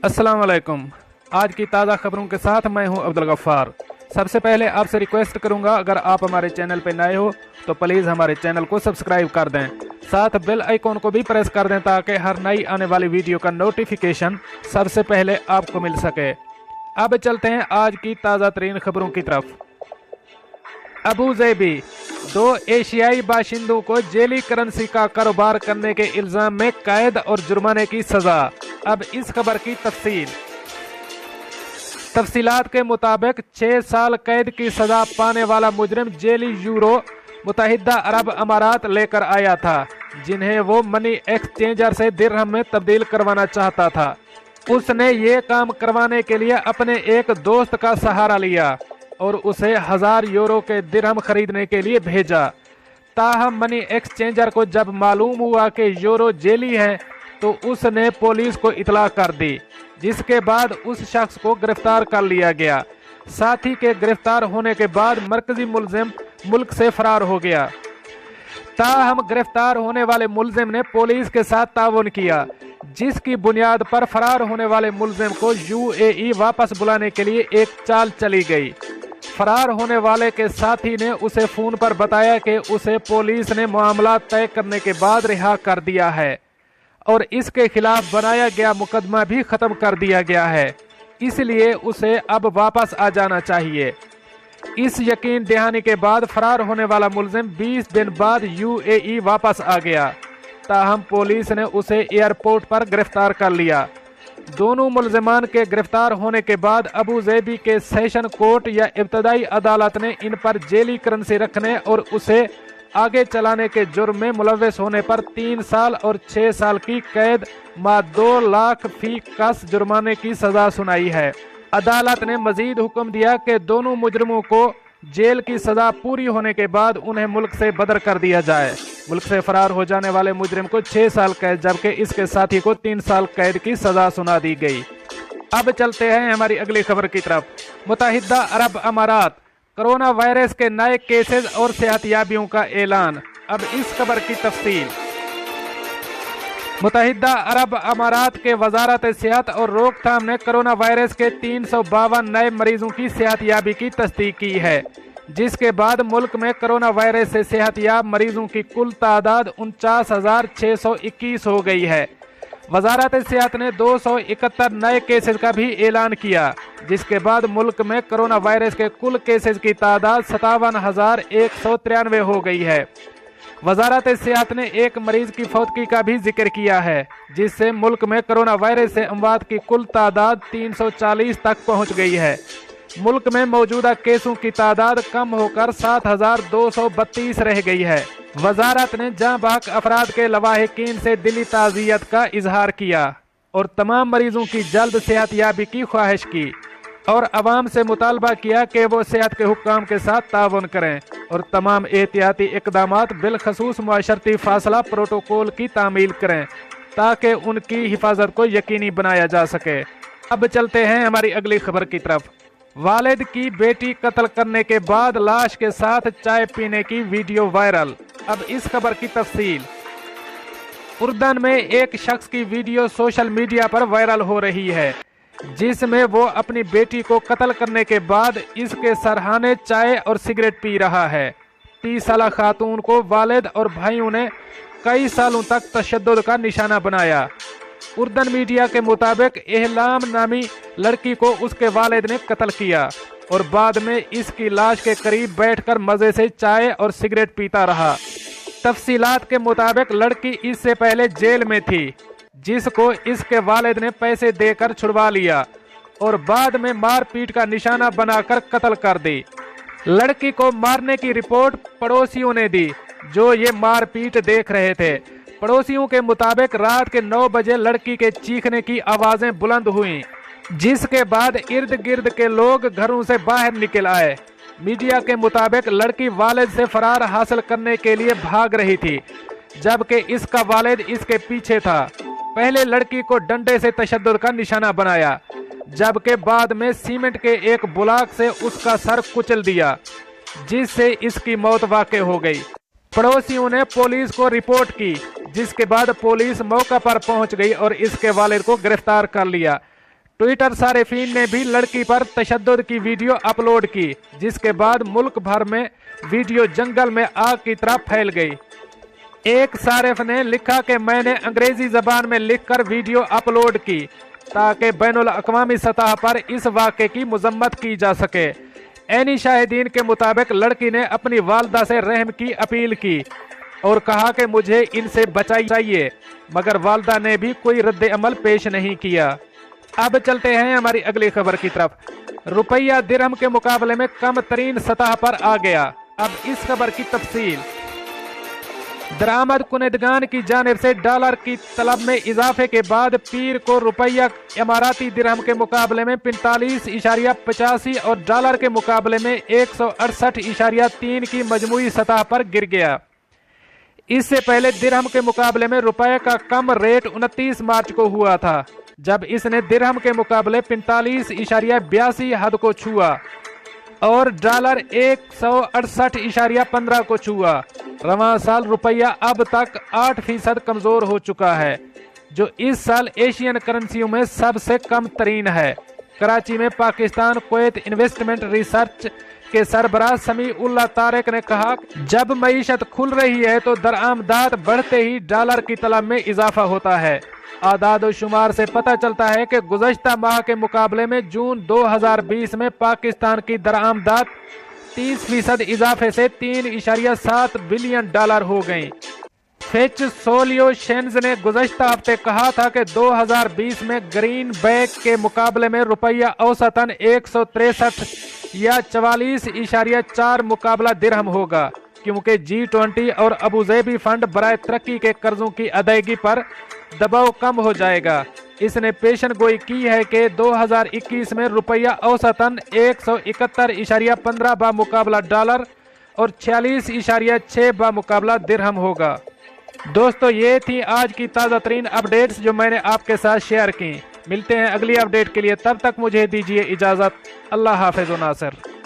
अस्सलाम वालेकुम। आज की ताज़ा खबरों के साथ मैं हूं अब्दुल गफ्फार। सबसे पहले आपसे रिक्वेस्ट करूंगा, अगर आप हमारे चैनल पर नए हो तो प्लीज़ हमारे चैनल को सब्सक्राइब कर दें, साथ बेल आइकॉन को भी प्रेस कर दें ताकि हर नई आने वाली वीडियो का नोटिफिकेशन सबसे पहले आपको मिल सके। अब चलते हैं आज की ताज़ा तरीन खबरों की तरफ। अबू ज़ेबी, 2 एशियाई बाशिंदों को जेली करेंसी का कारोबार करने के इल्ज़ाम में कैद और जुर्माने की सज़ा। अब इस खबर की तफसीलात के मुताबिक 6 साल कैद की सज़ा पाने वाला मुजरिम जेली यूरो मुत्तहिदा अरब अमारात लेकर आया था, जिन्हें वो मनी एक्सचेंजर से दिरहम में तब्दील करवाना चाहता था। उसने ये काम करवाने के लिए अपने एक दोस्त का सहारा लिया और उसे 1000 यूरो के दिरहम खरीदने के लिए भेजा। ताहम मनी एक्सचेंजर को जब मालूम हुआ कि यूरो जेली है तो उसने पुलिस को इतला कर दी, जिसके बाद उस शख्स को गिरफ्तार कर लिया गया। साथी के गिरफ्तार होने के बाद मरकजी मुलजिम मुल्क से फरार हो गया। ताहम गिरफ्तार होने वाले मुलजिम ने पुलिस के साथ ताउन किया, जिसकी बुनियाद पर फरार होने वाले मुलजिम को यूएई वापस बुलाने के लिए एक चाल चली गई। फरार होने वाले के साथी ने उसे फोन पर बताया कि उसे पुलिस ने मामला तय करने के बाद रिहा कर दिया है और इसके खिलाफ बनाया गया मुकदमा भी खत्म कर दिया गया है, इसलिए उसे अब वापस आ जाना चाहिए। इस यकीन दहानी के बाद फरार होने वाला मुलजिम 20 दिन बाद यूएई वापस आ गया। ताहम पुलिस ने उसे एयरपोर्ट पर गिरफ्तार कर लिया। दोनों मुलजिमान के गिरफ्तार होने के बाद अबू ज़ेबी के सेशन कोर्ट या इब्तदाई अदालत ने इन पर जेली करेंसी रखने और उसे आगे चलाने के जुर्म में मुलव्वस होने पर 3 साल और 6 साल की कैद मा 2 लाख फी कस जुर्माने की सजा सुनाई है। अदालत ने मजीद हुक्म दिया कि दोनों मुजरिमों को जेल की सजा पूरी होने के बाद उन्हें मुल्क से बदर कर दिया जाए। मुल्क से फरार हो जाने वाले मुजरिम को 6 साल कैद जबकि इसके साथी को 3 साल कैद की सजा सुना दी गई। अब चलते हैं हमारी अगली खबर की तरफ। मुत्तहिदा अरब अमारात, कोरोना वायरस के नए केसेस और सेहतयाबियों का ऐलान। अब इस खबर की तफसील। मुत्तहिदा अरब अमारात के वजारत सेहत और रोकथाम ने कोरोना वायरस के 352 नए मरीजों की सेहतयाबी की तस्दीक की है, जिसके बाद मुल्क में कोरोना वायरस से सेहतयाब मरीजों की कुल तादाद 49,621 हो गई है। वजारत सेहत ने 271 नए केसेस का भी ऐलान किया, जिसके बाद मुल्क में कोरोना वायरस के कुल केसेस की तादाद 57,193 हो गई है। वजारत सेहत ने एक मरीज की फौतगी का भी जिक्र किया है, जिससे मुल्क में कोरोना वायरस से अमवात की कुल तादाद 340 तक पहुंच गई है। मुल्क में मौजूदा केसों की तादाद कम होकर 7,232 रह गई है। वजारत ने जाँ बहक अफराद के लवाहिकीन से दिली ताज़ियत का इजहार किया और तमाम मरीजों की जल्द सेहतयाबी की ख्वाहिश की और अवाम से मुतालबा किया कि वो सेहत के हुक्काम के साथ ताउन करें और तमाम एहतियाती इक़दामात बिलखसूस मुआशरती फासला प्रोटोकॉल की तामील करें ताकि उनकी हिफाजत को यकीनी बनाया जा सके। अब चलते हैं हमारी अगली खबर की तरफ। वालिद की बेटी कत्ल करने के बाद लाश के साथ चाय पीने की वीडियो वायरल। अब इस खबर की तफसील। उर्दन में एक शख्स की वीडियो सोशल मीडिया पर वायरल हो रही है, जिसमें वो अपनी बेटी को कत्ल करने के बाद इसके सरहाने चाय और सिगरेट पी रहा है। 30 साला खातून को वालिद और भाइयों ने कई सालों तक तशद्दुद का निशाना बनाया। उर्दन मीडिया के मुताबिक एहलाम नामी लड़की को उसके वालिद ने कत्ल किया और बाद में इसकी लाश के करीब बैठकर मजे से चाय और सिगरेट पीता रहा। तफसीलात के मुताबिक लड़की इससे पहले जेल में थी, जिसको इसके वालिद ने पैसे देकर छुड़वा लिया और बाद में मारपीट का निशाना बनाकर कत्ल कर दी। लड़की को मारने की रिपोर्ट पड़ोसियों ने दी, जो ये मारपीट देख रहे थे। पड़ोसियों के मुताबिक रात के 9 बजे लड़की के चीखने की आवाजें बुलंद हुईं, जिसके बाद इर्द गिर्द के लोग घरों से बाहर निकल आए। मीडिया के मुताबिक लड़की वालिद से फरार हासिल करने के लिए भाग रही थी, जबकि इसका वालिद इसके पीछे था। पहले लड़की को डंडे से तशद्दुद का निशाना बनाया, जबकि बाद में सीमेंट के एक ब्लॉक से उसका सर कुचल दिया। जिससे इसकी मौत वाक़ई हो गई। पड़ोसियों ने पुलिस को रिपोर्ट की, जिसके बाद पुलिस मौका पर पहुंच गई और इसके वालिद को गिरफ्तार कर लिया। ट्विटर सारिफीन ने भी लड़की पर तशद्दुद की वीडियो अपलोड की, जिसके बाद मुल्क भर में वीडियो जंगल में आग की तरह फैल गई। एक सारिफ ने लिखा कि मैंने अंग्रेजी ज़बान में लिखकर वीडियो अपलोड की ताकि बैनुल अक़वामी सतह पर इस वाक़े की मज़म्मत की जा सके। ऐनी शाहिदीन के मुताबिक लड़की ने अपनी वालदा से रहम की अपील की और कहा कि मुझे इनसे बचाइए, मगर वालदा ने भी कोई रद्द अमल पेश नहीं किया। अब चलते हैं हमारी अगली खबर की तरफ। रुपया दिरहम के मुकाबले में कम तरीन सतह पर आ गया। अब इस खबर की तफसील। दरामद कुनदगान की जानिब से डॉलर की तलब में इजाफे के बाद पीर को रुपया इमाराती दिरहम के मुकाबले में 45.85 और डॉलर के मुकाबले में 168.3 की मजमूई सतह पर गिर गया। इससे पहले दिरहम के मुकाबले में रुपये का कम रेट 29 मार्च को हुआ था, जब इसने दिरहम के मुकाबले 45.82 हद को छुआ और डॉलर 168.15 को छुआ। रवां साल रुपया अब तक 8% कमज़ोर हो चुका है, जो इस साल एशियन करेंसियों में सबसे कम तरीन है। कराची में पाकिस्तान कुवैत इन्वेस्टमेंट रिसर्च के सरबराह समी उल्लाह तारिक ने कहा, जब मईशत खुल रही है तो दरआमदात बढ़ते ही डॉलर की तलब में इजाफा होता है। आदाद और शुमार से पता चलता है कि गुज़श्ता माह के मुकाबले में जून 2020 में पाकिस्तान की दरआमदात 30% इजाफे से 3.7 बिलियन डॉलर हो गई। फिच सोल्यूशंस ने गुज़श्ता हफ्ते कहा था कि 2020 में ग्रीन बैक के मुकाबले में रुपया औसतन 163 या 44.4 मुकाबला दिरहम होगा, क्योंकि G20 और अबूज़ेबी फंड बराए तरक्की के कर्जों की अदायगी पर दबाव कम हो जाएगा। इसने पेशन गोई की है कि 2021 में रुपया औसतन 171.15 बा मुकाबला डॉलर और 46.6 बा मुकाबला दिरहम होगा। दोस्तों, ये थी आज की ताज़ा तरीन अपडेट्स जो मैंने आपके साथ शेयर की। मिलते हैं अगली अपडेट के लिए, तब तक मुझे दीजिए इजाज़त। अल्लाह हाफ़िज़ नासिर।